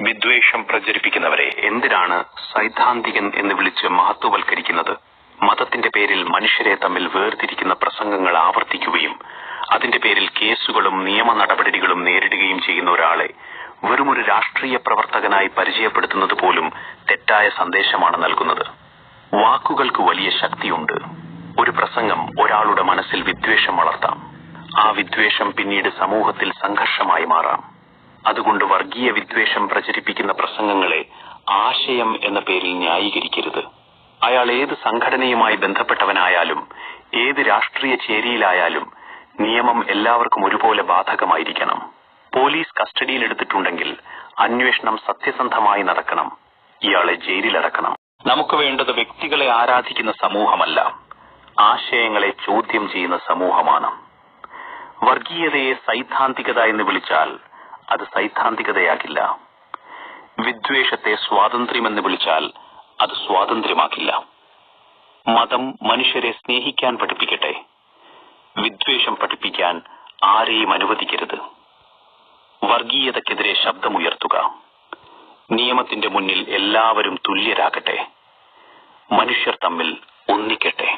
വിദ്വേഷം പ്രചരിപ്പിക്കുന്നവരെ എന്തിനാണ് സൈദ്ധാന്തികൻ എന്ന് വിളിച്ച് മഹത്വവൽക്കരിക്കുന്നത്? മതത്തിന്റെ പേരിൽ മനുഷ്യരെ തമ്മിൽ വേർതിരിക്കുന്ന പ്രസംഗങ്ങൾ ആവർത്തിക്കുകയും അതിന്റെ പേരിൽ കേസുകളും നിയമ നടപടികളും നേരിടുകയും ചെയ്യുന്ന ഒരാളെ വെറുമൊരു രാഷ്ട്രീയ പ്രവർത്തകനായി പരിചയപ്പെടുത്തുന്നത് പോലും തെറ്റായ സന്ദേശമാണ് നൽകുന്നത്. വാക്കുകൾക്ക് വലിയ ശക്തിയുണ്ട്. ഒരു പ്രസംഗം ഒരാളുടെ മനസ്സിൽ വിദ്വേഷം വളർത്താം. ആ വിദ്വേഷം പിന്നീട് സമൂഹത്തിൽ സംഘർഷമായി മാറാം. അതുകൊണ്ട് വർഗീയ വിദ്വേഷം പ്രചരിപ്പിക്കുന്ന പ്രസംഗങ്ങളെ ആശയം എന്ന പേരിൽ ന്യായീകരിക്കരുത്. അയാൾ ഏത് സംഘടനയുമായി ബന്ധപ്പെട്ടവനായാലും ഏത് രാഷ്ട്രീയ ചേരിയിലായാലും നിയമം എല്ലാവർക്കും ഒരുപോലെ ബാധകമായിരിക്കണം. പോലീസ് കസ്റ്റഡിയിലെടുത്തിട്ടുണ്ടെങ്കിൽ അന്വേഷണം സത്യസന്ധമായി നടക്കണം. ഇയാളെ ജയിലിലടക്കണം. നമുക്ക് വേണ്ടത് വ്യക്തികളെ ആരാധിക്കുന്ന സമൂഹമല്ല, ആശയങ്ങളെ ചോദ്യം ചെയ്യുന്ന സമൂഹമാണ്. വർഗീയതയെ സൈദ്ധാന്തികത എന്ന് വിളിച്ചാൽ അത് സൈദ്ധാന്തികതയാകില്ല. വിദ്വേഷത്തെ സ്വാതന്ത്ര്യമെന്ന് വിളിച്ചാൽ അത് സ്വാതന്ത്ര്യമാക്കില്ല. മതം മനുഷ്യരെ സ്നേഹിക്കാൻ പഠിപ്പിക്കട്ടെ. വിദ്വേഷം പഠിപ്പിക്കാൻ ആരെയും അനുവദിക്കരുത്. വർഗീയതയ്ക്കെതിരെ ശബ്ദമുയർത്തുക. നിയമത്തിന്റെ മുന്നിൽ എല്ലാവരും തുല്യരാകട്ടെ. മനുഷ്യർ തമ്മിൽ ഒന്നിക്കട്ടെ.